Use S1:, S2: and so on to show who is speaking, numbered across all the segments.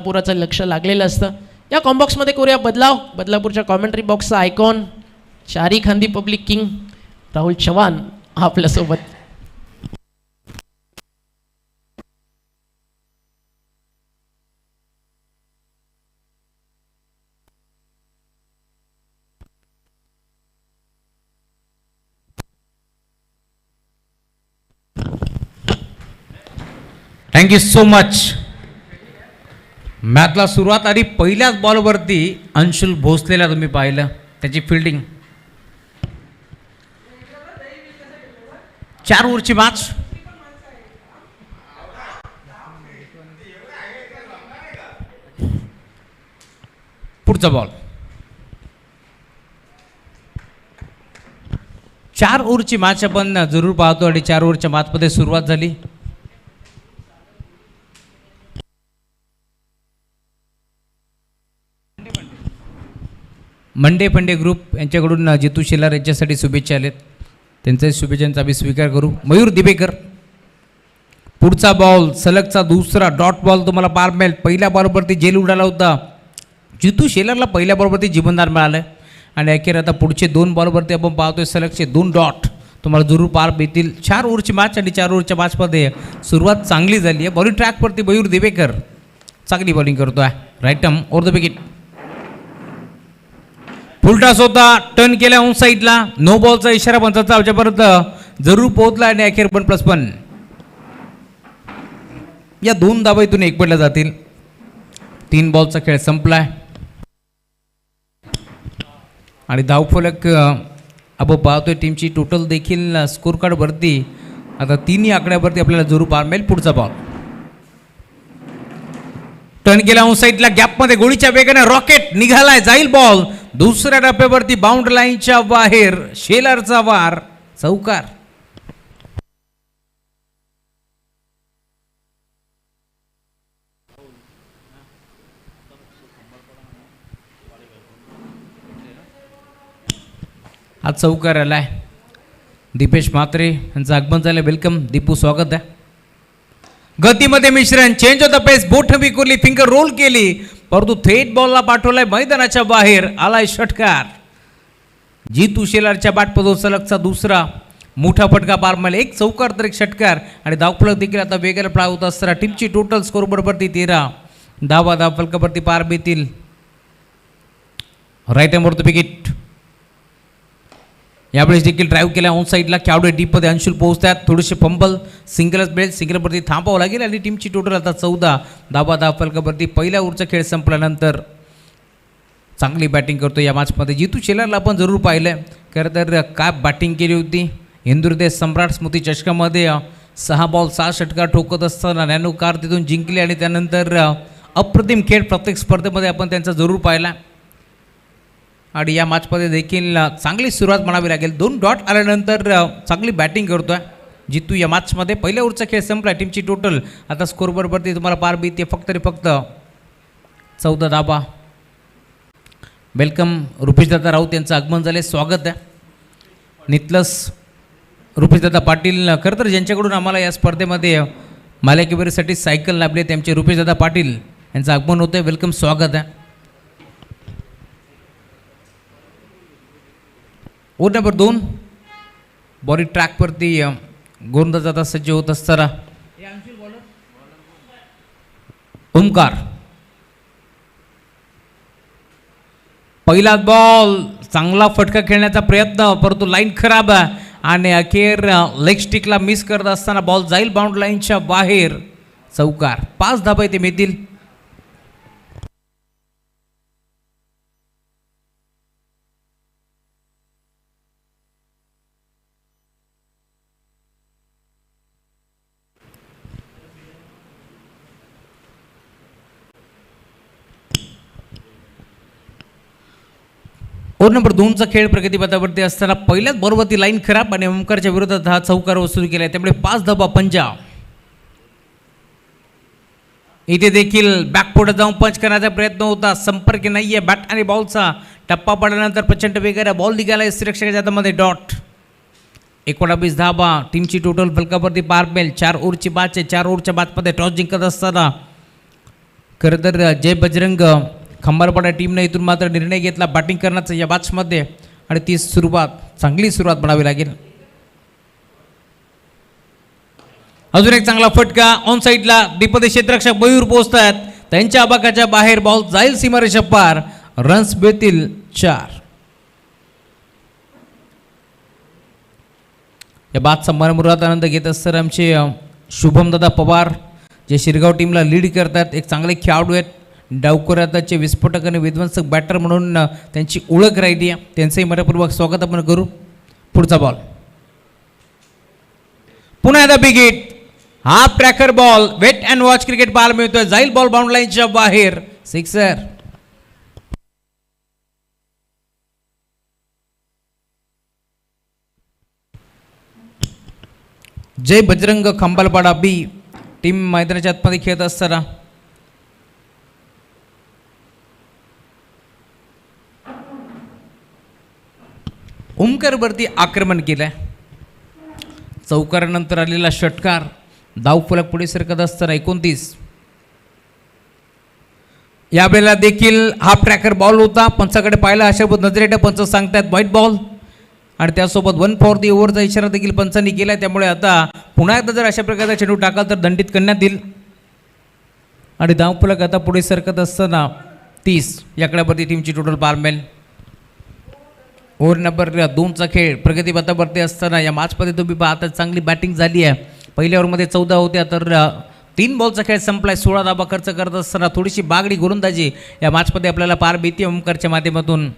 S1: बदलापुराचं लक्ष लागलेलं असतं. या कॉम्बॉक्समध्ये करूया बदलाव. बदलापूरच्या कॉमेंट्री बॉक्सचा आयकॉन चारी खांदी पब्लिक किंग राहुल चव्हाण आपल्यासोबत.
S2: Thank you so much. मॅचला सुरुवात आधी पहिल्याच बॉलवरती अंशुल भोसलेला तुम्ही पाहिलं त्याची फिल्डिंग. 4 ओव्हरची मॅच. पुढचा बॉल. 4 ओव्हरची मॅच आपण जरूर पाहतो आणि 4 ओव्हरच्या मॅचमध्ये सुरुवात झाली. मंडे पंडे ग्रुप यांच्याकडून जितू शेलार यांच्यासाठी शुभेच्छा आलेत. त्यांच्या शुभेच्छांचा आम्ही स्वीकार करू. मयूर दिबेकर. पुढचा बॉल सलगचा दुसरा डॉट बॉल तुम्हाला पार मिळेल. पहिल्या बॉलवरती जेल उडाला होता. जितू शेलारला पहिल्या बॉलवरती जीवनदान मिळालं आणि अखेर आता पुढचे 2 बॉलवरती आपण पाहतोय सलगचे 2 डॉट तुम्हाला जरूर पार मिळतील. 4 ओव्हरची मॅच आणि 4 ओव्हरच्या मॅचमध्ये सुरुवात चांगली झाली आहे. बॉलिंग ट्रॅकवरती मयूर दिबेकर चांगली बॉलिंग करतो आहे. Right arm over the wicket. Full toss होता. टर्न केला ऑन साईडला. नो बॉलचा इशारा पंचाचा आमच्यापर्यंत जरूर पोहोचला आणि अखेर 1+1. या 2 धावा इथून 1 पडल्या जातील. 3 बॉलचा खेळ संपलाय आणि धावफलक आपण पाहतोय टीमची टोटल देखील स्कोर कार्डवरती आता 3ही आकड्यावरती आपल्याला जरूर पार मिळेल. पुढचा बॉल टर्न केला ऑन साईडला. गॅपमध्ये गोळीच्या वेगाने रॉकेट निघालाय. जाईल बॉल दुसऱ्या टप्प्यावरती बाउंड्री लाईनच्या बाहेर. शेलारचा वार चौकार. आज चौकार आलाय. दीपेश म्हात्रे यांचं आगमन झालं. वेलकम दीपू, स्वागत आहे. गतीमध्ये मिश्रण. Change of the pace. बोट विखुरली. फिंगर रोल केली परंतु थेट बॉलला पाठवलाय मैदानाच्या बाहेर. आलाय षटकार. जितू शेलारच्या बॅटमधून सलगचा दुसरा मोठा फटका पार मिळाला. 1 चौकार तर 1 षटकार आणि धावफलक देखील आता वेगाला पळावत असताना टीमची टोटल स्कोरबोर्डवरती 13 धावा धावफलकावरती पार मिळतील. राईट हँड वरती विकेट. यावेळेस देखील ड्राईव्ह केला ऑन साईडला. केवढे डीपमध्ये अंशुल पोहोचतात. थोडेसे फंबल. सिंगलच मिळेल. सिंगलवरती थांबावं लागेल आणि टीमची टोटल आता 14 धावा धावफलकावरती. पहिल्या ओव्हरचा खेळ संपल्यानंतर चांगली बॅटिंग करतो या मॅचमध्ये. जितू शेलारला आपण जरूर पाहिलं. खरं तर काय बॅटिंग केली होती. हिंदुहृदय सम्राट स्मृती चषकामध्ये 6 बॉल 6 षटकार ठोकत असताना नॅनो कार तिथून जिंकली आणि त्यानंतर अप्रतिम खेळ प्रत्येक स्पर्धेमध्ये आपण त्यांचा जरूर पाहिला आणि या मॅचमध्ये देखील चांगली सुरुवात म्हणावी लागेल. 2 डॉट आल्यानंतर चांगली बॅटिंग करतो आहे जितू या मॅचमध्ये. पहिल्या ओव्हरचा खेळ संपला. टीमची टोटल आता स्कोरबोर्डवरती तुम्हाला पार मिळते फक्त 14 धावा. वेलकम रुपेशदादा राऊत यांचं आगमन झाले. स्वागत आहे. नितलस रुपेशदादा पाटील खरं तर ज्यांच्याकडून आम्हाला या स्पर्धेमध्ये मालिकेवरीसाठी सायकल लाभली त्यांचे रुपेशदादा पाटील यांचं आगमन होतं आहे. वेलकम, स्वागत आहे. Over number 2. बॉडी ट्रॅकवरती गोलंदाज आता सज्ज होत असताना ओमकार. पहिला बॉल चांगला फटका खेळण्याचा प्रयत्न परंतु लाईन खराब आहे आणि अखेर लेग स्टिकला मिस करत असताना बॉल जाईल बाउंड्री लाईनच्या बाहेर. चौकार. 5 धाबा इथे मिळतील. ओव्हर नंबर 2चा खेळ प्रगतीपथावरती असताना पहिल्याच बॉलवरती लाईन खराब आणि ओमकारच्या विरोधात हा चौकार वसूल केला आहे. त्यामुळे 5 धाबा पंजाब. इथे देखील बॅकफुटत जाऊन पंच करण्याचा प्रयत्न होता. संपर्क नाही आहे. बॅट आणि बॉलचा टप्पा पडल्यानंतर प्रचंड वेगाने बॉल निघाला श्रीरक्षकाच्या हातामध्ये. डॉट. 19 धाबा टीमची टोटल फलकावरती पार मिळेल. 4 ओव्हरची मॅच आहे. 4 ओव्हरच्या मॅचमध्ये टॉस जिंकत असताना खरं तर जय बजरंग खंबारपाडा टीमने इथून मात्र निर्णय घेतला बॅटिंग करण्याचा या मॅचमध्ये आणि ती चांगली सुरुवात म्हणावी लागेल. अजून एक चांगला फटका ऑन साईडला डीपमध्ये क्षेत्ररक्षक मयूर पोहोचतात, त्यांच्या आबाकाच्या बाहेर बॉल जाईल सीमारेषा पार, रन्स मिळतील 4. या बादचा मनमुराद आनंद घेत असताना आमचे शुभमदादा पवार जे शिरगाव टीमला लीड करतात, एक चांगले खेळाडू आहेत, डावखुराचे विस्फोटक आणि विध्वंसक बॅटर म्हणून त्यांची ओळख राहिली आहे, त्यांचंही मनपूर्वक स्वागत आपण करू. पुढचा बॉल पुन्हा एकदा बिग हिट, हा tracker ball wait and watch cricket पाहायला मिळतोय, जाईल बॉल बाउंड लाईनच्या बाहेर, सिक्सर. जय बजरंग खंबालपाडा बी टीम मैदानाच्या आतमध्ये खेळत असताना ओमकारवरती आक्रमण केलंय, चौकारानंतर आलेला षटकार, धावफलक पुढे सरकत असताना 29. यावेळेला देखील हा ट्रॅकर बॉल होता, पंचाकडे पाहिला अशा नजरेटा पंच सांगतात व्हाईट बॉल आणि त्यासोबत 1 फॉर दी ओव्हरचा इशारा देखील पंचांनी केला. त्यामुळे आता पुन्हा एकदा जर अशा प्रकारचा चेंडू टाकाल तर दंडित करण्यात येईल आणि धावफलक आता पुढे सरकत असताना 30. याकड्यावरती टीमची टोटल पारमेल. ओव्हर नंबर 2चा खेळ प्रगतीपथावरती असताना या मॅचमध्ये तुम्ही पाहता चांगली बॅटिंग झाली आहे. पहिल्या ओव्हरमध्ये 14 होत्या तर 3 बॉलचा खेळ संपलाय. 16 धाबा खर्च करत असताना थोडीशी बागडी गोलंदाजी या मॅचमध्ये आपल्याला पार भीती ओमकारच्या माध्यमातून.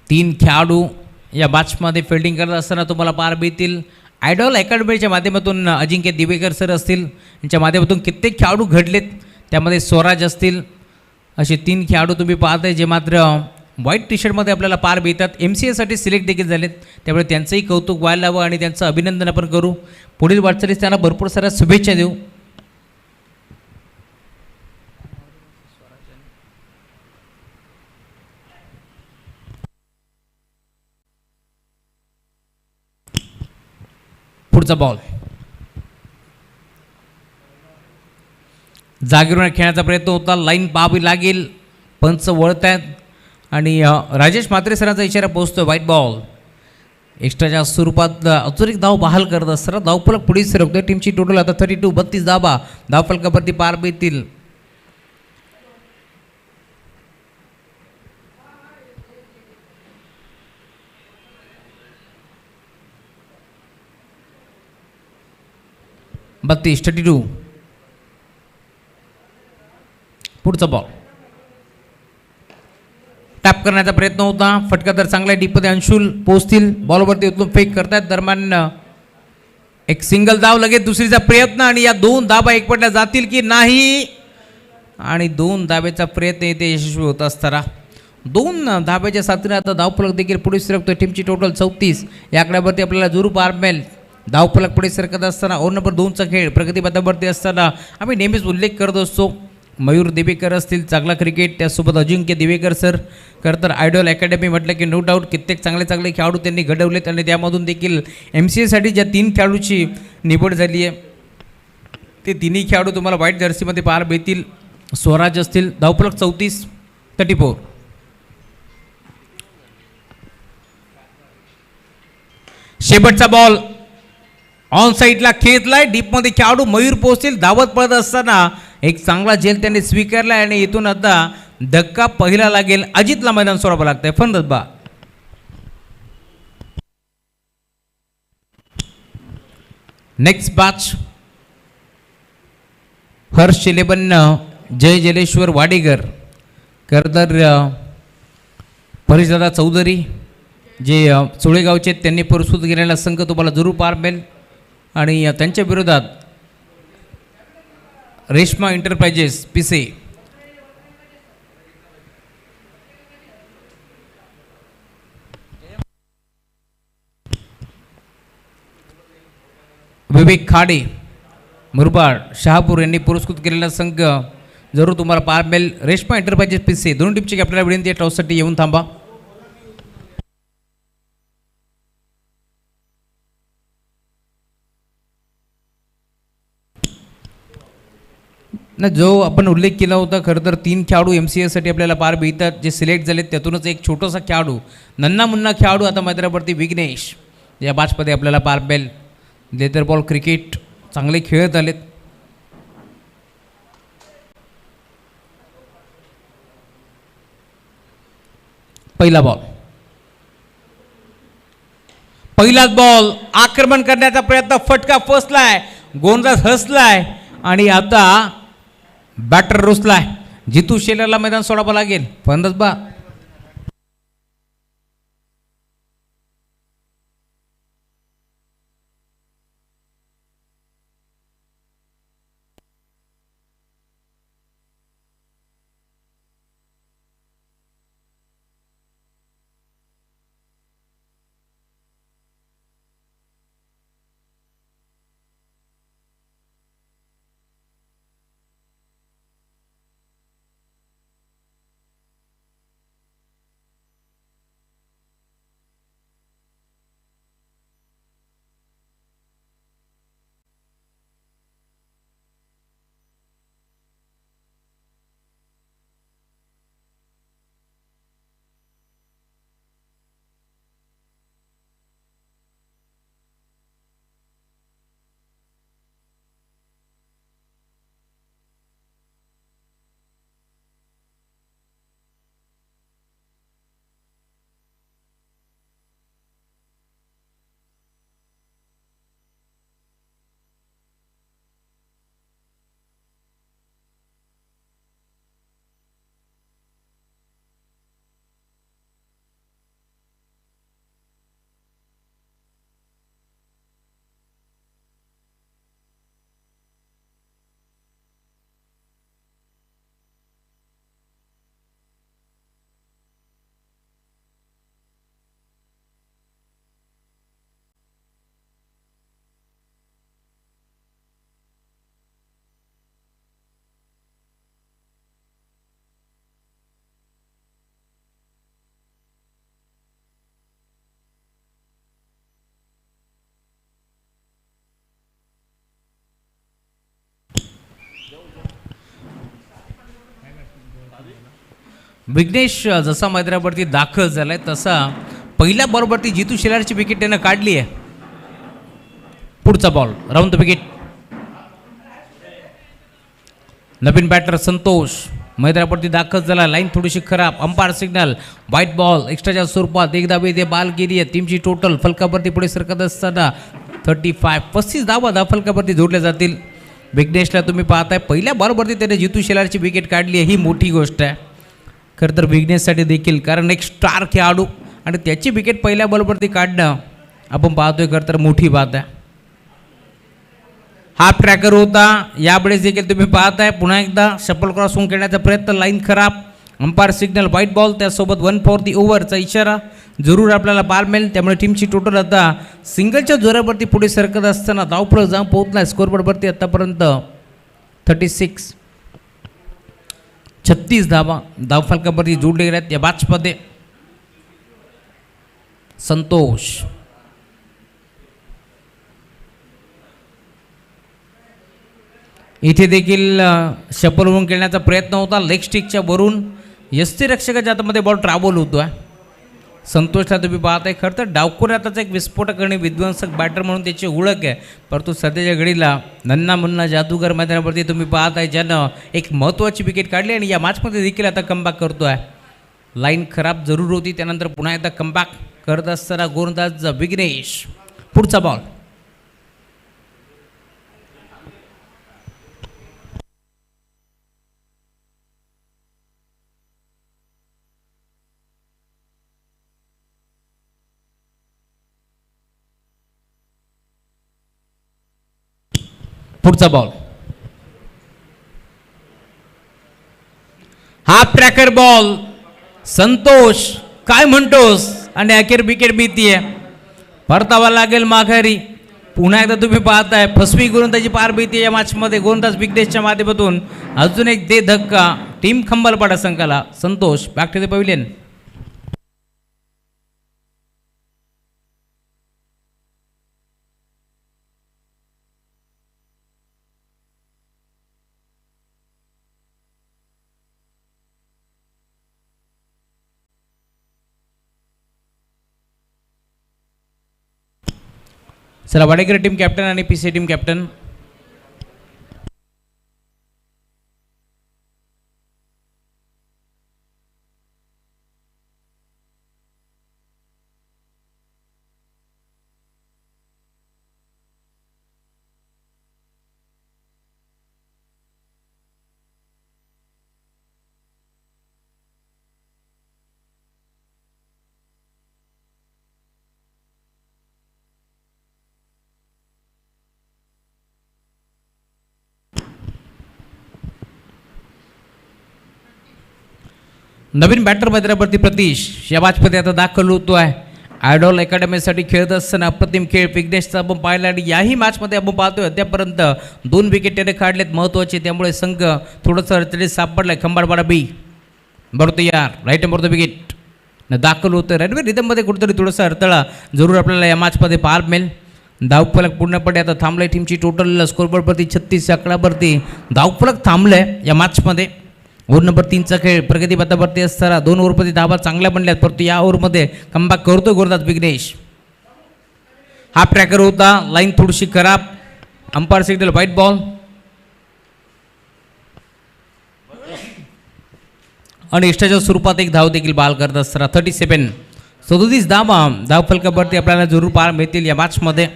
S2: 3 खेळाडू या मॅचमध्ये फिल्डिंग करत असताना तुम्हाला पार भीतील. आयडॉल अकॅडमीच्या माध्यमातून अजिंक्य दिवेकर सर असतील, यांच्या माध्यमातून कित्येक खेळाडू घडलेत, त्यामध्ये स्वराज असतील, असे 3 खेळाडू तुम्ही पाहताय जे मात्र व्हाईट टी शर्टमध्ये आपल्याला पार भेटतात. MCAसाठी सिलेक्ट देखील झालेत, त्यामुळे त्यांचंही कौतुक व्हायला हवं आणि त्यांचं अभिनंदन आपण करू. पुढील वाटचालीस त्यांना भरपूर साऱ्या शुभेच्छा देऊ. पुढचा बॉल जागेवर खेळण्याचा प्रयत्न होता, लाईन पाहावी लागेल, पंच वळत आहेत आणि राजेश म्हात्रे सरांचा इशारा पोहोचतोय व्हाईट बॉल. एक्स्ट्राच्या स्वरूपात अजून एक धाव बहाल करत असताना धावफलक पुढे सरकतोय. टीमची टोटल आता 32 32 धाबा धावफलकावरती पार भेटतील. बत्तीस 32. पुढचा बॉल टॅप करण्याचा प्रयत्न होता, फटका तर चांगला डीपमध्ये अंशुल पोहोचतील, बॉलवरती उचलून फेक करतात. दरम्यान एक सिंगल धाव, लगेच दुसरीचा प्रयत्न आणि या 2 धाबा एकपटल्या जातील की नाही आणि 2 धाब्याचा प्रयत्न इथे यशस्वी होत असताना 2 धाब्याच्या साथीने आता धावफलक देखील पुढे सरकतोय. टीमची टोटल 34. या आकड्यावरती आपल्याला जरूर पार मिळेल. धावफलक पुढे सरकत असताना ओव्हर नंबर 2चा खेळ प्रगतीपथावरती असताना आम्ही नेहमीच उल्लेख करत असतो, मयूर दिवेकर असतील, चांगला क्रिकेट, त्यासोबत अजिंक्य दिवेकर सर. खरं तर आयडॉल अकॅडमी म्हटलं की नो डाऊट कित्येक चांगले चांगले खेळाडू त्यांनी घडवलेत आणि त्यामधून देखील MCAसाठी ज्या 3 खेळाडूची निवड झाली आहे ते 3ही खेळाडू तुम्हाला व्हाईट जर्सीमध्ये पार भेटतील. स्वराज असतील. धावफलक 34 34. शेवटचा बॉल ऑन साईडला खेचलाय, डीपमध्ये खेळाडू मयूर पोहोचतील. धावत पडत असताना एक चांगला झेल त्यांनी स्वीकारला आणि इथून आता धक्का पहिला लागेल. अजितला मैदान सोडावं लागतंय. फंदबा नेक्स्ट बॅच हर्ष शिलेबन जय जलेश्वर वाडेकर, करदर परेशदादा चौधरी जे चोळेगावचे त्यांनी पुरस्कृत केलेला संघ तुम्हाला जरूर पार मिळेल आणि त्यांच्या विरोधात रेश्मा एंटरप्राइजेस पिसे. विवेक खाडे मुरबाड शहापूर यांनी पुरस्कृत केलेला संघ जरूर तुम्हाला पार मिळेल. रेश्मा एंटरप्राइजेस पिसे दोन टीमची आपल्याला विनंती आहे टॉससाठी येऊन थांबा. ना जो आपण उल्लेख केला होता, खरं तर 3 खेळाडू MCAसाठी आपल्याला पार मिळतात जे सिलेक्ट झालेत, त्यातूनच एक छोटासा खेळाडू नन्ना मुन्ना खेळाडू आता मैदानावरती विघ्नेश या बॅचमध्ये आपल्याला पार मिळेल. लेदर बॉल क्रिकेट चांगले खेळत आलेत. पहिला बॉल, पहिलाच बॉल, आक्रमण करण्याचा प्रयत्न, फटका फसलाय, गोलंदाज हसलाय आणि आता बॅटर रुसलाय. जितू शेलरला मैदान सोडावं लागेल. फलंदाज बाद. विघ्नेश जसा मैदानावरती दाखल झालाय तसा पहिल्या बॉलवरती जितू शेलारची विकेट त्यानं काढली आहे. पुढचा बॉल, राऊंड द विकेट. नवीन बॅटर संतोष मैदानावरती दाखल झाला. लाईन थोडीशी खराब, अंपायर सिग्नल, व्हाईट बॉल एक्स्ट्राच्या स्वरूपात. एकदा ते बाल गेली आहे. टीमची टोटल फलकावरती पुढे सरकत असताना 35 धावा फलकावरती जोडल्या जातील. विघ्नेशला तुम्ही पाहताय पहिल्या बॉलवरती त्याने जितू शेलारची विकेट काढली आहे, ही मोठी गोष्ट आहे खरं तर विघ्नेशसाठी देखील, कारण एक स्टार खेळाडू आणि त्याची विकेट पहिल्या बॉलवरती काढणं आपण पाहतोय खरं तर मोठी बात आहे. हाफ ट्रॅकर होता, यावेळेस देखील तुम्ही पाहताय पुन्हा एकदा शफल क्रॉस होऊन खेळण्याचा प्रयत्न, लाईन खराब, अंपायर सिग्नल, व्हाईट बॉल, त्यासोबत 1 फॉर दी ओव्हरचा इशारा जरूर आपल्याला पार मिळेल. त्यामुळे टीमची टोटल आता सिंगलच्या जोरावरती पुढे सरकत असताना धावफलक जाऊन पोहोचलाय स्कोरबोर्डवरती आतापर्यंत 36 धावा धावफलकावरती जोडले गेल्यात या बॅचमध्ये. संतोष इथे देखील शफल होऊन खेळण्याचा प्रयत्न होता. लेग स्टिकच्या वरून यष्टीरक्षकाच्या हातामध्ये बॉल ट्रॅव्हल होतो आहे. संतोषला तुम्ही पाहताय खरं तर डावखुऱ्यातच एक विस्फोटक आणि विध्वंसक बॅटर म्हणून त्याची ओळख आहे. परंतु सध्याच्या घडीला नन्ना मुन्ना जादूगर मैदानावरती तुम्ही पाहताय ज्यानं एक महत्त्वाची विकेट काढली आणि या मॅचमध्ये देखील आता कमबॅक करतो आहे. लाईन खराब जरूर होती, त्यानंतर पुन्हा एकदा कमबॅक करत असताना गोलंदाज विघ्नेश. पुढचा बॉल, पुढचा ball, half tracker ball. Santosh काय म्हणतोस, आणि अखेर विकेट भीतीये, परतावा लागेल माघारी. पुन्हा एकदा तुम्ही पाहताय फसवी गोलंदाजी पार भीती या मॅचमध्ये. गोलंदाज विघ्नेशच्या माध्यमातून अजून एक दे धक्का टीम खंबालपाडा संघाला. Santosh back to the pavilion. चला वाडेकर टीम कॅप्टन आणि पीसी टीम कॅप्टन. नवीन बॅटर मैदानावरती प्रतीश या मॅचमध्ये आता दाखल होतो आहे. आयडॉल अकॅडमीसाठी खेळत असताना अप्रतिम खेळ विघ्नेशचा आपण पाहिला आणि याही मॅचमध्ये आपण पाहतोय अद्यापर्यंत 2 विकेट त्याने काढलेत महत्त्वाचे, त्यामुळे संघ थोडंसं अडचणीत सापडलाय. खंबाडवाडा बी बरोबर यार राईट नंबर विकेट दाखल होतं. रणवीर रिदममध्ये कुठेतरी थोडंसं अडथळा जरूर आपल्याला या मॅचमध्ये पाहायला मिळेल. धावफलक पूर्णपणे आता थांबलाय. टीमची टोटल स्कोरबोर्डवरती 36 आकडावरती धावफलक थांबलंय या मॅचमध्ये. ओव्हर नंबर 3चा खेळ प्रगती पथावरती असताना 2 ओव्हरमध्ये धावा चांगल्या बनल्यात, परंतु या ओव्हरमध्ये कमबॅक करतो गोलंदाज विघ्नेश. हा ट्रॅकर होता, लाईन थोडीशी खराब, अंपायर सिग्नल व्हाईट बॉल. आणि इष्टाच्या स्वरूपात एक धाव देखील बाल करत असताना 37 धावा धावफलकावरती आपल्याला जरूर पाहायला मिळतील या मॅचमध्ये.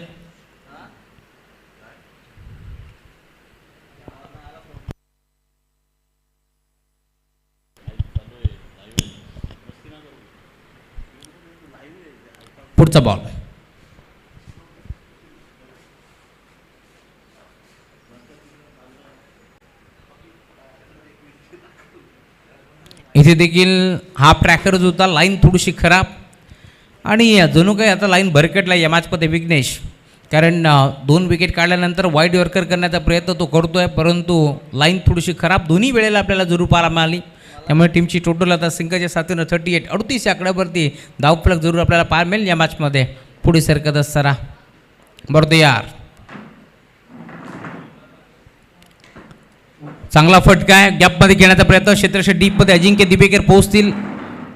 S2: पुढचा बॉल इथे देखील हा ट्रॅकरच होता, लाईन थोडीशी खराब आणि जणू काही आता लाईन भरकटला या मॅचमध्ये विघ्नेश. कारण 2 विकेट काढल्यानंतर वाईड यॉर्कर करण्याचा प्रयत्न तो करतोय, परंतु लाईन थोडीशी खराब दोन्ही वेळेला आपल्याला जरूर पाहायला मिळाली. त्यामुळे टीमची टोटल आता सिंकाच्या साथीनं 38 आकड्यावरती धावफलक जरूर आपल्याला पाहायला मिळेल या मॅचमध्ये. पुढे सरकत असताना बरोबर यार चांगला फटका आहे, गॅपमध्ये घेण्याचा प्रयत्न, क्षेत्रक्षे डीपमध्ये अजिंक्य दिबेकर पोहोचतील.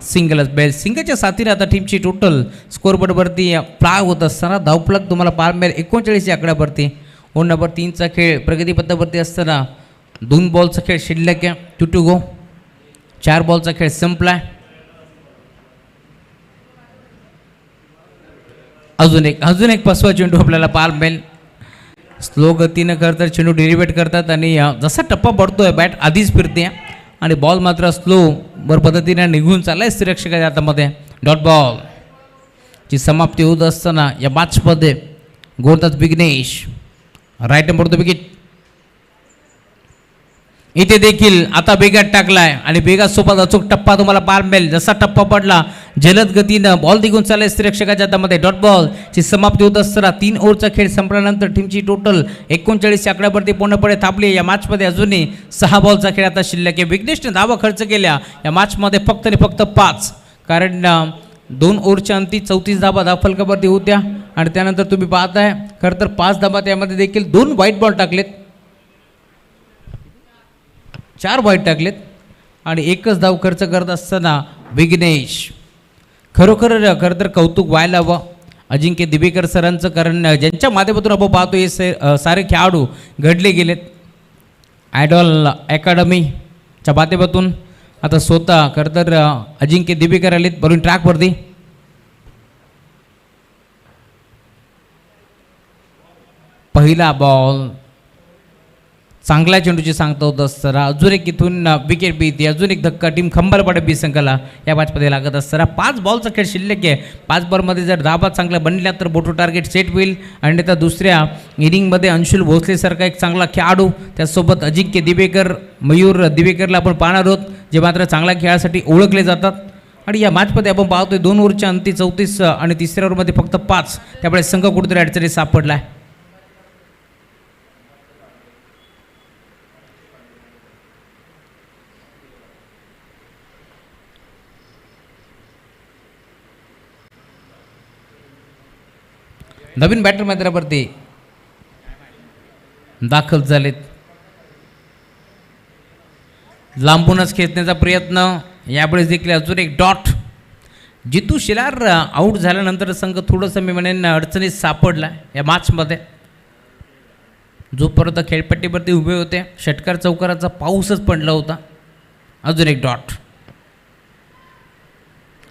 S2: सिंगलच बेल सिंगलच्या साथीने आता टीमची टोटल स्कोरबोर्डवरती फ्लाय होत असताना धावफलक तुम्हाला पाहायला मिळेल 39 आकड्यावरती. ओव्हर नंबर 3चा खेळ प्रगती पथावरती असताना 2 बॉलचा खेळ शिल्लक आहे, 2 to go. 4 बॉलचा खेळ संपलाय. अजून एक फसवा चेंडू आपल्याला पाहायला मिळेल. स्लो गतीनं करतात चेंडू डेरिवेट करतात आणि जसा टप्पा पडतोय बॅट आधीच फिरते आणि बॉल मात्र स्लो वर पद्धतीने निघून चाललाय स्थिरक्षकाच्या हातामध्ये. डॉट बॉल ची समाप्ती होत असताना या मॅचमध्ये गोलंदाज विघ्नेश राईट नंबर विकेट. इथे देखील आता बेगात टाकलाय आणि बेगात सोबत अचूक टप्पा तुम्हाला पाहायला मिळेल. जसा टप्पा पडला जलद गतीनं बॉल निघून चाललाय स्थिरक्षकाच्या हातामध्ये. डॉट बॉल ची समाप्ती होत असताना 3 ओव्हरचा खेळ संपल्यानंतर टीमची टोटल 39 आकड्यावरती पूर्णपणे थांबली. या मॅचमध्ये अजूनही 6 बॉलचा खेळ आता शिल्लक आहे. विघ्नेशने धावा खर्च केल्या या मॅचमध्ये फक्त आणि फक्त 5, कारण 2 ओव्हरच्या अंती 34 धावा धावफलकावरती होत्या आणि त्यानंतर तुम्ही पाहताय खरं तर 5 धावा त्यामध्ये देखील 2 व्हाईट बॉल टाकलेत, 4 वाईट टाकलेत आणि 1च धाव खर्च करत असताना विघ्नेश. खरोखर खरं तर कौतुक व्हायला हवं अजिंक्य दिबेकर सरांचं, कारण ज्यांच्या माध्यमातून आपण पाहतो हे सारे खेळाडू घडले गेलेत. आयडॉल अकॅडमीच्या माध्यमातून आता स्वतः खरं तर अजिंक्य दिबेकर आलेत बॉलिंग ट्रॅकवरती. पहिला बॉल चांगल्या चेंडूची सांगता होत असताना अजून एक इथून विकेट बीती, अजून एक धक्का टीम खंबालपाडा बी संघाला या मॅचमध्ये लागत असताना 5 बॉलचा खेळ शिल्लक आहे. 5 बॉलमध्ये जर धावा चांगल्या बनल्या तर मोठं टार्गेट सेट होईल आणि त्या दुसऱ्या इनिंगमध्ये अंशुल भोसलेसारखा एक चांगला खेळाडू, त्यासोबत अजिंक्य दिबेकर, मयूर दिबेकरला आपण पाहणार आहोत जे मात्र चांगल्या खेळासाठी ओळखले जातात. आणि या मॅचमध्ये आपण पाहतोय 2 ओव्हरच्या अंती 34 आणि तिसऱ्या ओव्हरमध्ये फक्त 5, त्यामुळे संघ कुठेतरी अडचणीत सापडला आहे. नवीन बॅटर मैदानावरती दाखल झालेत. लांबूनच खेचण्याचा प्रयत्न, यावेळेस देखील अजून एक डॉट जितू शेलार आऊट झाल्यानंतर संघ थोडंसं मी म्हणेन अडचणीत सापडला या मॅचमध्ये. जोपर्यंत खेळपट्टीवरती उभे होते षटकार चौकाराचा पाऊसच पडला होता. अजून एक डॉट.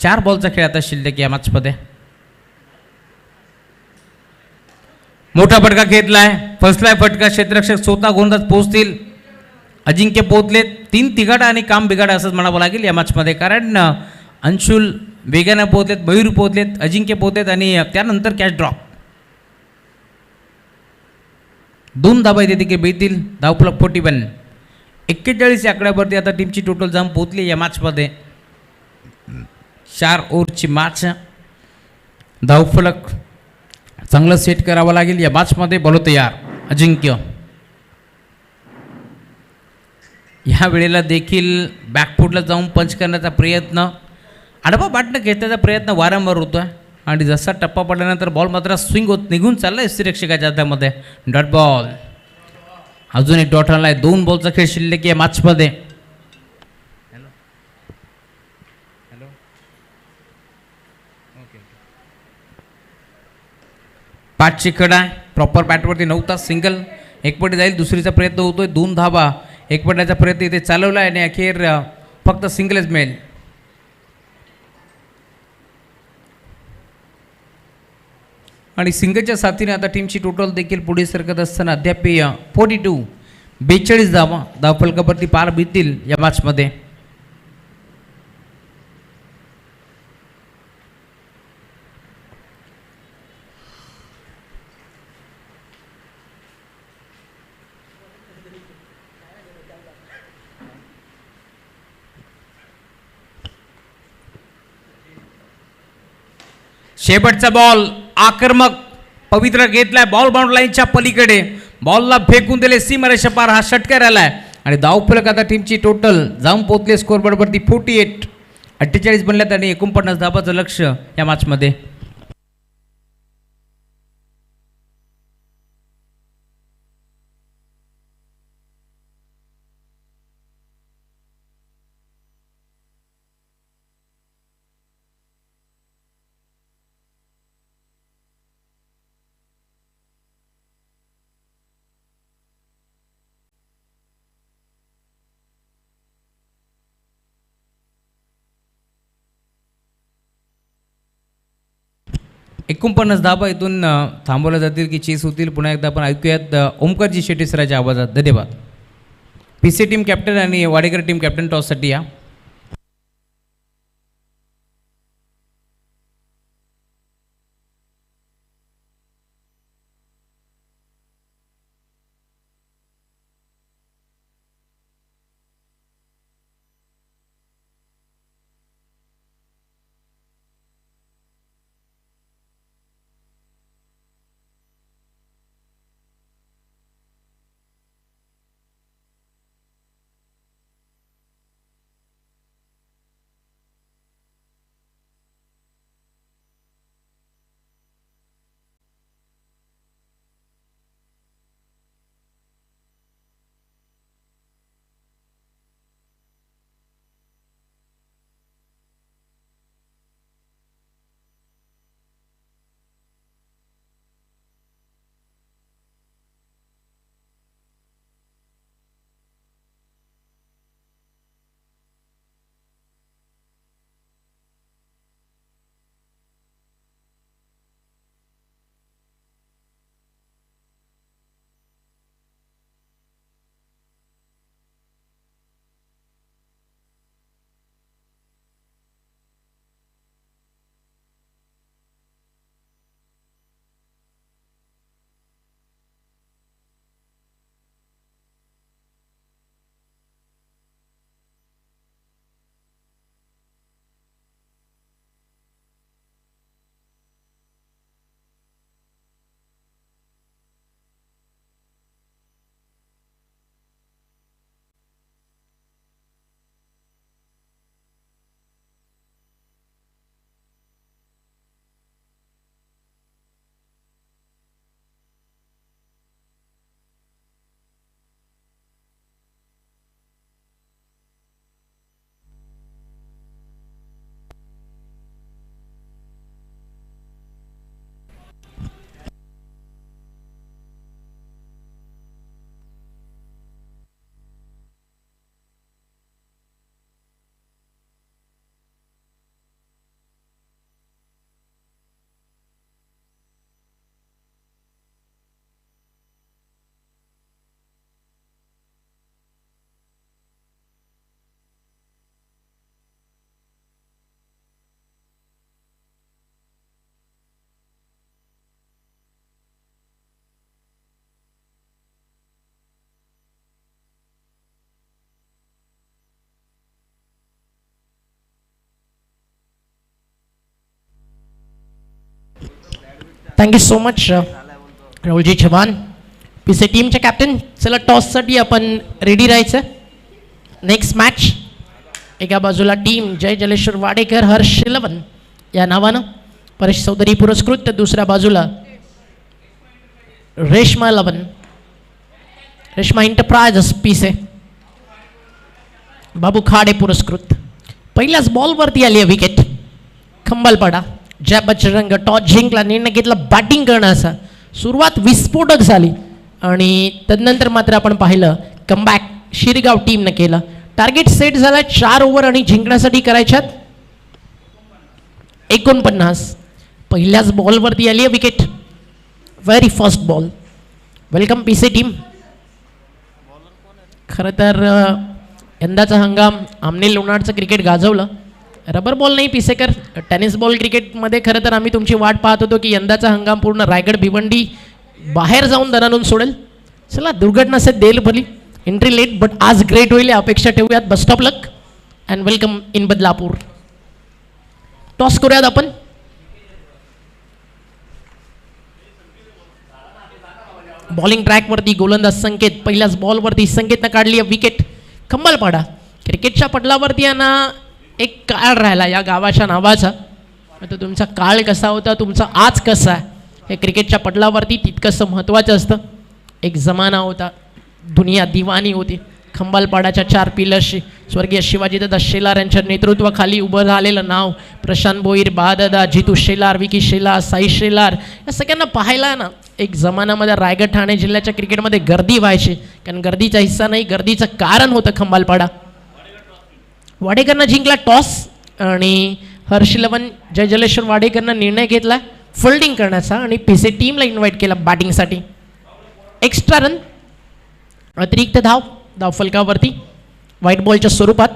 S2: 4 बॉलचा खेळ आता शिल्लक या मॅचमध्ये. मोठा फटका घेतलाय, फसलाय फटका. क्षेत्ररक्षक स्वतः गोंदात पोहोचतील. अजिंक्य पोहोचलेत. 3 तिघाडा आणि काम बिघाडा असंच म्हणावं लागेल या मॅचमध्ये, कारण अंशुल वेगानं पोहोचलेत, मयूर पोहोचलेत, अजिंक्य पोहोचलेत आणि त्यानंतर कॅच ड्रॉप. 2 धाबा इथे देखील मिळतील. धावफलक 41. 41 या आकड्यावरती आता टीमची टोटल जाऊन पोहोचली या मॅचमध्ये. 4 ओव्हरची मॅच. धावफलक चांगलं सेट करावं लागेल या मॅचमध्ये. बॉल तयार. अजिंक्य ह्या वेळेला देखील बॅकफुटला जाऊन पंच करण्याचा प्रयत्न, आडवा बॅटनं घेण्याचा प्रयत्न वारंवार होतो आहे आणि जसा टप्पा पडल्यानंतर बॉल मात्र स्विंग होत निघून चालला यष्टिरक्षकाच्या हातामध्ये. Dot ball. अजून एक डॉट आणलाय. 2 बॉलचा खेळ शिल्लक या मॅचमध्ये. पाचची कडा प्रॉपर बॅटवरती नव्हता. सिंगल एकपटी जाईल. दुसरीचा प्रयत्न होतोय. 2 धाबा एकपटाचा प्रयत्न इथे चालवला आहे आणि अखेर फक्त सिंगलच मिळेल. आणि सिंगलच्या साथीने आता टीमची टोटल देखील पुढे सरकत असताना अद्याप 42 धावा धावफलकावरती पार बीतील या मॅचमध्ये. शेवटचा बॉल आक्रमक पवित्र घेतलाय. बॉल बाउंड लाईनच्या पलीकडे बॉलला फेकून दिले सीमारेषा पार. हा षटकार आलाय आणि धावफलक आता टीमची टोटल जाऊन पोहोचले स्कोरबोर्डवरती 48. 48 बनल्यात आणि 49 धाबाचं लक्ष या मॅचमध्ये. एकोणपन्नास धाबा इथून थांबवल्या जातील की चेस होतील. पुन्हा एकदा आपण ऐकूयात ओमकारजी शेट्टी सराच्या आवाजात. धन्यवाद. पीसी टीम कॅप्टन आणि वाडेकर टीम कॅप्टन टॉससाठी या.
S1: Thank you so much Rahulji Chavan, पीसे टीमचे कॅप्टन. चला टॉससाठी आपण रेडी राहायचं. नेक्स्ट मॅच एका बाजूला टीम जय जलेश्वर वाडेकर हर्ष 11 या नावानं परेश चौधरी पुरस्कृत, तर दुसऱ्या बाजूला रेश्मा 11 रेश्मा एंटरप्राइजेस पीसे बाबू खाडे पुरस्कृत. पहिल्याच बॉलवरती आली आहे विकेट. खंबालपाडा जय बजरंग टॉस जिंकला, निर्णय घेतला बॅटिंग करण्याचा. सुरुवात विस्फोटक झाली आणि तदनंतर मात्र आपण पाहिलं कमबॅक शिरगाव टीमनं केलं. टार्गेट सेट झाला 4 ओव्हर आणि जिंकण्यासाठी करायच्यात 49. पहिल्याच बॉलवरती आली आहे wicket. Very first ball. Welcome पीसे टीम. खरं तर यंदाचा हंगाम आमने लोणारचं क्रिकेट गाजवलं. रबर बॉल नाही पिसेकर, टेनिस बॉल क्रिकेटमध्ये खरं तर आम्ही तुमची वाट पाहत होतो की यंदाचा हंगाम पूर्ण रायगड भिवंडी बाहेर जाऊन दणानून सोडेल. चला दुर्घटना से देल भली, एंट्री लेट बट आज ग्रेट होईल अपेक्षा ठेवूयात. Best of luck and welcome in Badlapur. Toss करूयात आपण. बॉलिंग ट्रॅकवरती गोलंदाज संकेत. पहिल्याच बॉलवरती संकेतनं काढली आहे विकेट. खंबालपाडा क्रिकेटच्या पटलावरती यांना एक काळ राहिला या गावाच्या नावाचा. आता तुमचा काळ कसा होता, तुमचा आज कसा आहे हे क्रिकेटच्या पटलावरती तितकंसं महत्त्वाचं असतं. एक जमाना होता, दुनिया दिवाणी होती. खंबालपाडाच्या 4 पिलर्सशी स्वर्गीय शिवाजीदादा शेलार यांच्या नेतृत्वाखाली उभं झालेलं नाव. प्रशांत भोईर, बादादा, जितू शेलार, विकी शेलार, साई शेलार या सगळ्यांना पाहायला ना एक जमान्यामध्ये रायगड ठाणे जिल्ह्याच्या क्रिकेटमध्ये गर्दी व्हायची. कारण गर्दीचा हिस्सा नाही, गर्दीचं कारण होतं खंबालपाडा. वाडेकरनं जिंकला टॉस आणि हर्ष 11 जय जलेश्वर वाडेकरनं निर्णय घेतला फिल्डिंग करण्याचा आणि पीसे टीमला इन्व्हाइट केला बॅटिंगसाठी. एक्स्ट्रा रन, अतिरिक्त धाव फलकावरती व्हाईट बॉलच्या स्वरूपात.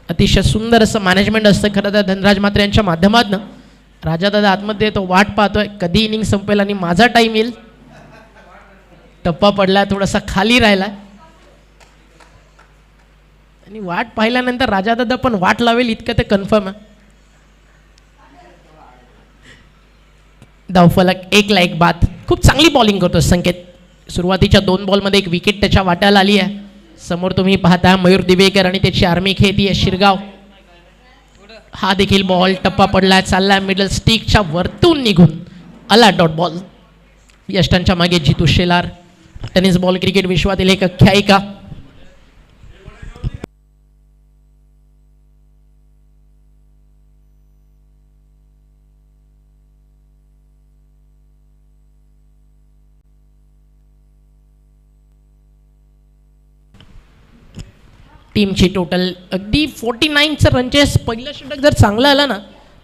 S1: अतिशय सुंदर असं मॅनेजमेंट असतं खरं तर धनराज मात्रे यांच्या माध्यमातून. राजादादा आतमध्ये तो वाट पाहतोय कधी इनिंग संपेल आणि माझा टाईम येईल. टप्पा पडला, थोडासा खाली राहिला आणि वाट पाहिल्यानंतर राजादादा पण वाट लावेल इतकं ते कन्फर्म आहे. धावफलक 1 बाद. खूप चांगली बॉलिंग करतो संकेत. सुरुवातीच्या 2 बॉलमध्ये 1 विकेट त्याच्या वाट्याला आली आहे. समोर तुम्ही पाहता मयूर दिवेकर आणि त्याची आर्मी खेळती आहे शिरगाव. हा देखील बॉल टप्पा पडलाय, चाललाय मिडल स्टिकच्या वरतून निघून आला डॉट बॉल. यष्टांच्या मागे Jitu Shelar, tennis ball cricket विश्वातील एक आख्यायिका. टीमची टोटल अगदी 49चं रनचेस. पहिलं षटक जर चांगलं आलं ना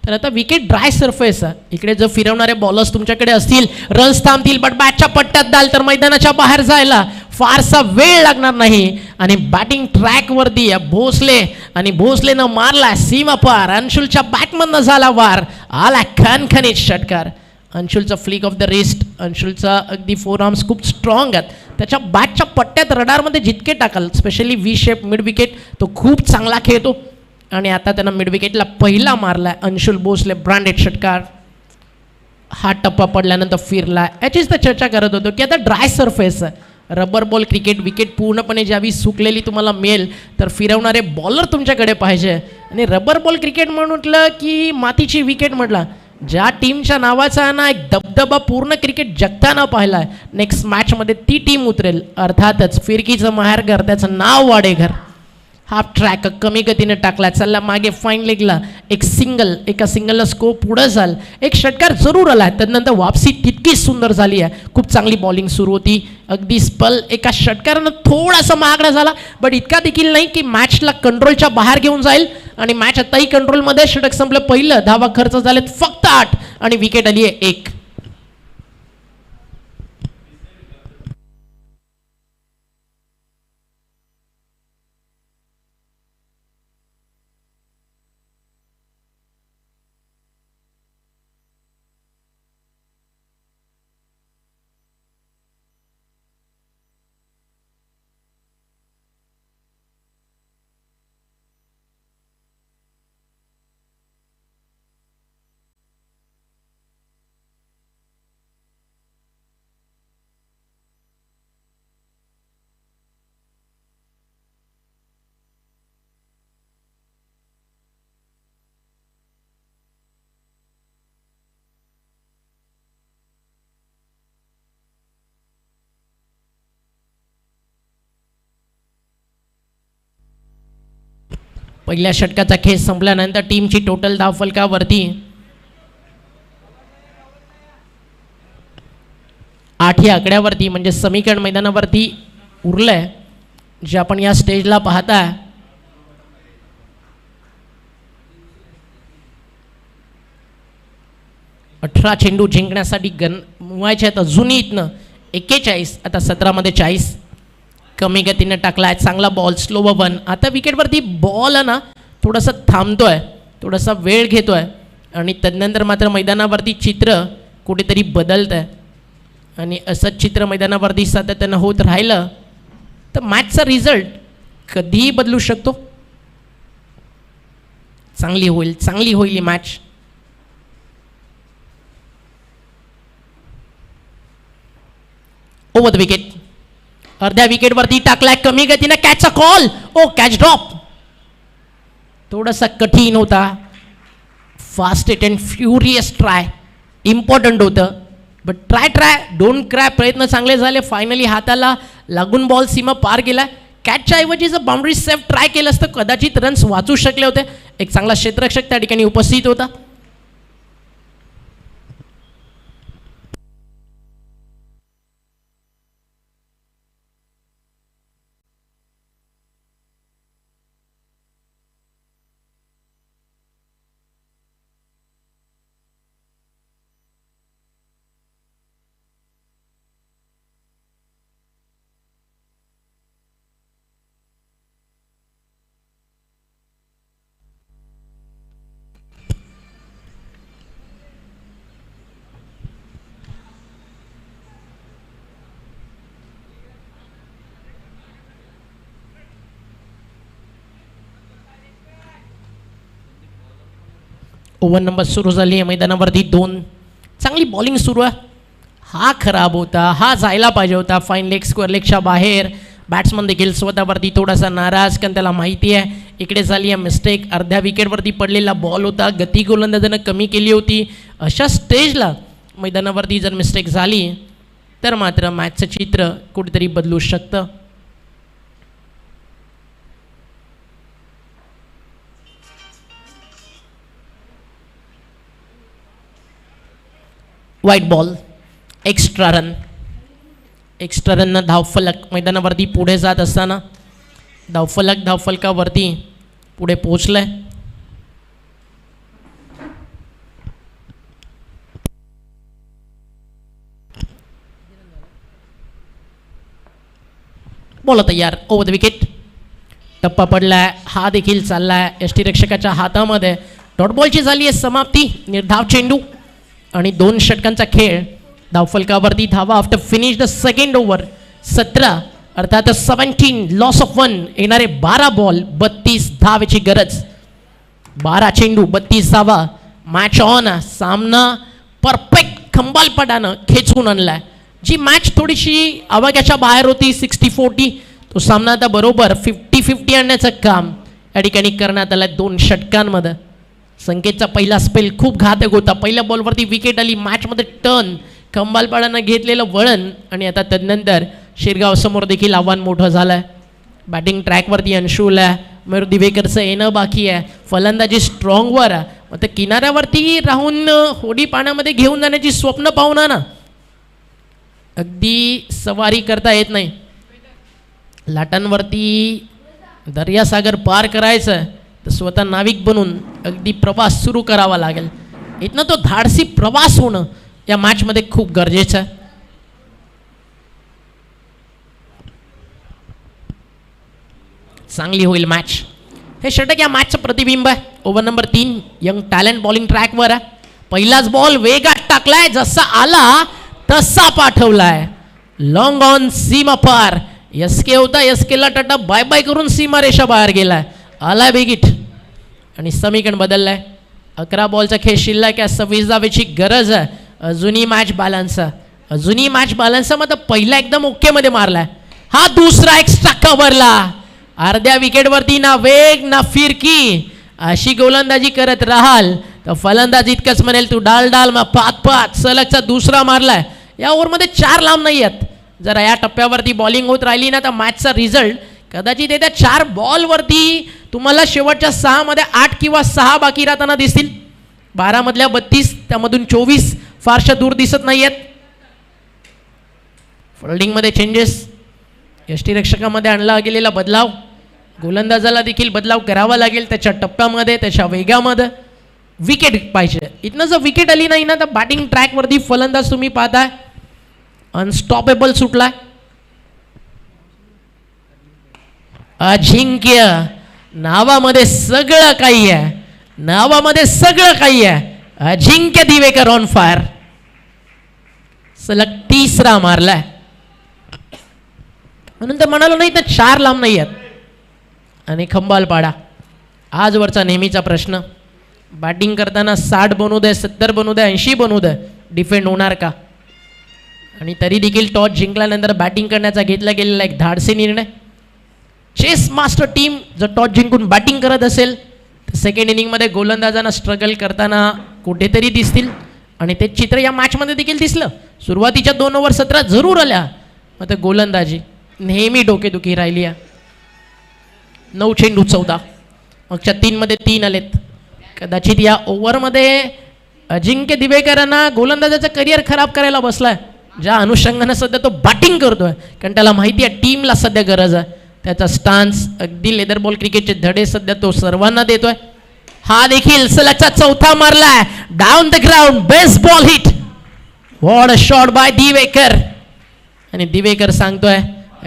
S1: तर आता विकेट ड्राय सरफेस आहे. इकडे जर फिरवणारे बॉलर्स तुमच्याकडे असतील, रन्स थांबतील, बट बॅटच्या पट्ट्यात द्याल तर मैदानाच्या बाहेर जायला फारसा वेळ लागणार नाही. आणि बॅटिंग ट्रॅकवरती भोसले आणि भोसलेनं मारला सीमा पार. अंशुलच्या बॅटमधनं झाला वार, आला खणखणीत षटकार. अंशुलचा फ्लिक ऑफ द रिस्ट, अंशुलचा अगदी 4 आर्म्स खूप स्ट्रॉंग आहेत. त्याच्या बॅटच्या पट्ट्यात रडारमध्ये जितके टाकाल, specially V shape mid wicket, तो खूप चांगला खेळतो. आणि आता त्यानं मिड विकेटला पहिला मारला आहे अंशुल भोसले, ब्रँडेड षटकार. हा टप्पा पडल्यानंतर फिरला. याचीच तर चर्चा करत होतो की आता ड्राय सरफेस आहे. रबर बॉल क्रिकेट विकेट पूर्णपणे ज्यावेळी सुकलेली तुम्हाला मिळेल तर फिरवणारे बॉलर तुमच्याकडे पाहिजे. आणि रबर बॉल क्रिकेट म्हटलं की मातीची विकेट म्हटलं, ज्या टीमच्या नावाचा ना एक दबदबा पूर्ण क्रिकेट जगताना पाहिला आहे, नेक्स्ट मॅचमध्ये ती टीम उतरेल. अर्थातच फिरकीचं माहेरघर, त्याचं नाव वाडेघर. हाफ ट्रॅक कमी गतीने टाकला, चालला मागे फाईन लेगला एक सिंगल, एका सिंगलला स्कोप पुढं झालं. एक षटकार जरूर आला, त्यानंतर वापसी तितकीच सुंदर झाली आहे. खूप चांगली बॉलिंग सुरू होती. अगदी स्पल एका षटकारानं थोडासा महागडा झाला, बट इतका देखील नाही की मॅचला कंट्रोलच्या बाहेर घेऊन जाईल. आणि मॅच आताही कंट्रोलमध्ये. षटक संपलं पहिलं, धावा खर्च झालेत फक्त 8 आणि विकेट आली आहे 1. पहिल्या षटकाचा खेळ संपल्यानंतर टीमची टोटल धावफलकावरती 8 या आकड्यावरती म्हणजे समीकरण मैदानावरती उरलंय जे आपण या स्टेजला पाहताय. अठरा चेंडू जिंकण्यासाठी गमवायचे आहेत अजूनही इथनं 41. आता 17मध्ये 40 कमी गतीने टाकला आहे. चांगला बॉल स्लो वन. आता विकेटवरती बॉल ना थोडासा थांबतोय, थोडासा वेळ घेतोय आणि तदनंतर मात्र मैदानावरती चित्र कुठेतरी बदलत आहे आणि असंच चित्र मैदानावरती सातत्यानं होत राहिलं तर मॅचचा रिझल्ट कधीही बदलू शकतो. चांगली होईल ही मॅच. Over the wicket. अर्ध्या विकेटवरती टाकलाय कमी गतीनं. कॅचचा कॉल. Oh catch drop. थोडासा कठीण होता. Fast it and furious try important होतं. But try don't cry. प्रयत्न चांगले झाले. फायनली हाताला लागून बॉल सीमा पार गेला. कॅचच्या ऐवजी जर बाउंड्री सेफ ट्राय केलं असतं कदाचित रन्स वाचू शकले होते. एक चांगला क्षेत्ररक्षक त्या ठिकाणी उपस्थित होता. ओव्हर नंबर सुरू झाली आहे. मैदानावरती 2. चांगली बॉलिंग सुरू आहे. हा खराब होता. हा जायला पाहिजे होता. फाईन लेग स्क्वेअर लेगच्या बाहेर. बॅट्समन देखील स्वतःवरती थोडासा नाराज कारण त्याला माहिती आहे इकडे झाली आहे मिस्टेक. अर्ध्या विकेटवरती पडलेला बॉल होता. गती गोलंदाजानं कमी केली होती. अशा स्टेजला मैदानावरती जर मिस्टेक झाली तर मात्र मॅचचं चित्र कुठेतरी बदलू शकतं. वाईट बॉल. एक्स्ट्रा रननं धावफलक मैदानावरती पुढे जात असताना धावफलकावरती पुढे पोहोचलंय. बॉल तयार. Over the wicket. टप्पा पडलाय. हा देखील चाललाय यष्टीरक्षकाच्या हातामध्ये. डॉट बॉलची झाली आहे समाप्ती. निर्धाव चेंडू आणि 2 षटकांचा खेळ. धावफलकावरती धावा after finish the second over. 17 अर्थात 17 लॉस ऑफ 1. येणारे 12 बॉल 32 धावेची गरज. 12 चेंडू 32 धावा. Match on. सामना परफेक्ट खंबालपटानं खेचून आणलाय. जी मॅच थोडीशी आवाक्याच्या बाहेर होती 60-40 तो सामना आता बरोबर 50-50 आणण्याचं काम या ठिकाणी करण्यात आलं 2 षटकांमध्ये. संकेतचा पहिला स्पेल खूप घातक होता. पहिल्या बॉलवरती विकेट आली. मॅचमध्ये टर्न खंबालपाडानं घेतलेलं वळण आणि आता तदनंतर शिरगाव समोर देखील आव्हान मोठं झालं आहे. बॅटिंग ट्रॅकवरती अंशुल आहे. मयूर दिवेकरचं येणं बाकी आहे. फलंदाजी स्ट्रॉंगवर आहे. मग ते किनाऱ्यावरती राहून होडी पाण्यामध्ये घेऊन जाण्याची स्वप्न पाहुणा ना अगदी सवारी करता येत नाही. लाटांवरती दर्यासागर पार करायचं तर स्वतः नाविक बनून अगदी प्रवास सुरू करावा लागेल. इथनं तो धाडसी प्रवास होणं या मॅचमध्ये खूप गरजेचं आहे. चांगली होईल मॅच. हे षटक या मॅचचं प्रतिबिंब आहे. Over number 3 young talent bowling ट्रॅकवर आहे. पहिलाच बॉल वेगात टाकलाय. जसा आला तसा पाठवलाय. लॉंग ऑन सीमा पार. एसके होता. एसकेला टाटा बाय बाय करून सीमारेषा बाहेर गेलाय. आलाय बिगिट आणि समीकरण बदललाय. 11 बॉलचा खेळ शिल्लक आहे. 26 धावेची गरज आहे. अजूनही मॅच बॅलन्स आहे. अजूनही मॅच बॅलन्स आहे. मग पहिला एकदम ओके मध्ये मारलाय. हा दुसरा एक्स्ट्रा कव्हरला. अर्ध्या विकेटवरती ना वेग ना फिरकी. अशी गोलंदाजी करत राहाल तर फलंदाज इतकंच म्हणेल तू डाल डाल मग 5-5 सलगचा दुसरा मारलाय. या ओव्हरमध्ये 4 लांब नाही आहेत. जर या टप्प्यावरती बॉलिंग होत राहिली ना तर मॅचचा रिझल्ट कदाचित येत्या 4 बॉलवरती तुम्हाला शेवटच्या 6 मध्ये 8 किंवा 6 बाकी राहताना दिसतील. 12 मधल्या 32, त्यामधून 24 फारशा दूर दिसत नाही आहेत. फिल्डिंगमध्ये चेंजेस, यष्टीरक्षकामध्ये आणला गेलेला बदलाव, गोलंदाजाला देखील बदलाव करावा लागेल त्याच्या टप्प्यामध्ये, त्याच्या वेगामध्ये. विकेट पाहिजे. इथनं जर विकेट आली नाही ना तर बॅटिंग ट्रॅकवरती फलंदाज तुम्ही पाहताय अनस्टॉपेबल सुटलाय. अजिंक्य, नावामध्ये सगळं काही आहे, नावामध्ये सगळं काही आहे. अजिंक्य दिवेकर ऑन फायर. सलग 3रा मारलाय. म्हणून तर म्हणालो नाही तर 4 लांब नाही आहेत. आणि खंबालपाडा आजवरचा नेहमीचा प्रश्न, बॅटिंग करताना 60 बनू दे, 70 बनू दे, 80 बनू दे, डिफेंड होणार का? आणि तरी देखील टॉस जिंकल्यानंतर बॅटिंग करण्याचा घेतला गेलेला एक धाडसी निर्णय. चेस मास्टर टीम जर टॉस जिंकून बॅटिंग करत असेल तर सेकंड इनिंगमध्ये गोलंदाजांना स्ट्रगल करताना कुठेतरी दिसतील. आणि ते चित्र या मॅचमध्ये देखील दिसलं. सुरुवातीच्या 2 ओव्हर 17 जरूर आल्या, मग ते गोलंदाजी नेहमी डोकेदुखी राहिली आहे. 9 चेंडू 14, मागच्या 3 मध्ये 3 आलेत. कदाचित या ओव्हरमध्ये अजिंक्य दिवेकरांना गोलंदाजाचं करिअर खराब करायला बसलाय, ज्या अनुषंगानं सध्या तो बॅटिंग करतोय. कारण त्याला माहिती आहे टीमला सध्या गरज आहे. त्याचा स्टान्स, अगदी लेदर बॉल क्रिकेटचे धडे सध्या तो सर्वांना देतोय. हा देखील सलगचा 4था मारलाय. Down the ground, best ball hit. What a shot by Divekar. आणि दिवेकर सांगतोय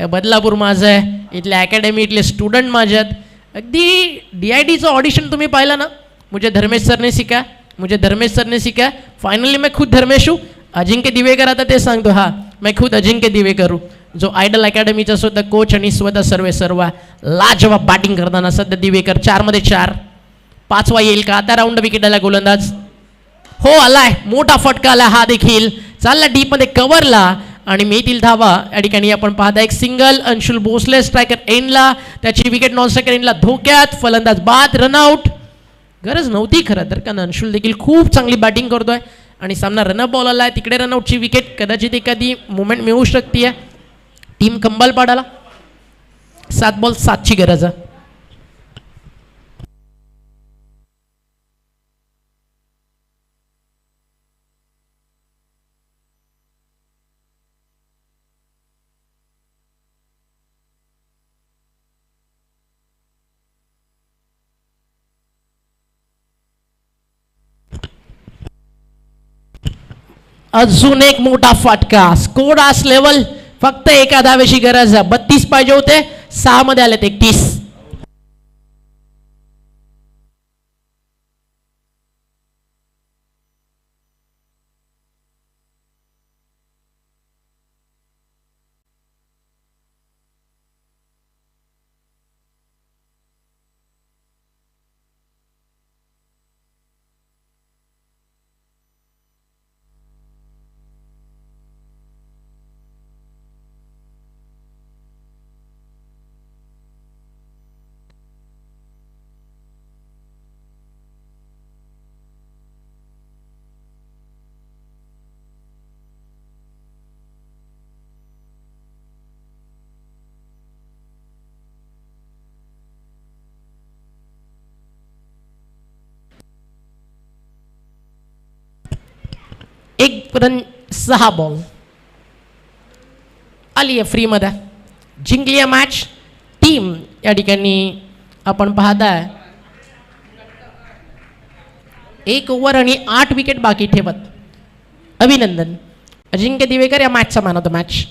S1: बदलापूर माझं आहे, इथले अकॅडमी, इथले स्टुडंट माझे आहेत. अगदी DIDचं ऑडिशन तुम्ही पाहिलं ना, मुझे धर्मेश सर ने सिखा, मुझे धर्मेश सर ने सिखा, फाइनली मैं खुद धर्मेश हूँ. अजिंक्य दिवेकर आता ते सांगतो, हा मैं खुद अजिंक्य दिवेकर हूँ, जो आयडल अकॅडमीचा स्वतः कोच आणि स्वतः सर्व लाजवाब बॅटिंग करताना सध्या दिवेकर 4 मध्ये 4. 5वा येईल का? आता राऊंड विकेट आला गोलंदाज. हो आलाय, मोठा फटका आला. हा देखील चालला डीपमध्ये कव्हरला आणि मिळतील धावा. या ठिकाणी आपण पाहता एक सिंगल. अंशुल भोसले स्ट्रायकर एंडला, त्याची विकेट नॉन स्ट्रायकर एंडला धोक्यात. फलंदाज बाद, रनआउट. गरज नव्हती खरं तर, कारण अंशुल देखील खूप चांगली बॅटिंग करतोय आणि सामना रनअप बॉल आला आहे. तिकडे रनआउटची विकेट, कदाचित एखादी मुवमेंट मिळू शकते. टीम खंबालपाडाला 7 बॉल 7ची गरज आहे. अजून एक मोठा फटका. स्कोर आस लेवल, फक्त एका धावेची गरज आहे. 32 पाहिजे होते, 6 मध्ये आलेत 31. एक रन 6 बॉल आली आहे फ्रीमध्ये. जिंकली आहे मॅच टीम. या ठिकाणी आपण पाहताय 1 ओव्हर आणि 8 विकेट बाकी ठेवत. अभिनंदन. अजिंक्य दिवेकर या मॅचचा मॅन ऑफ द मॅच.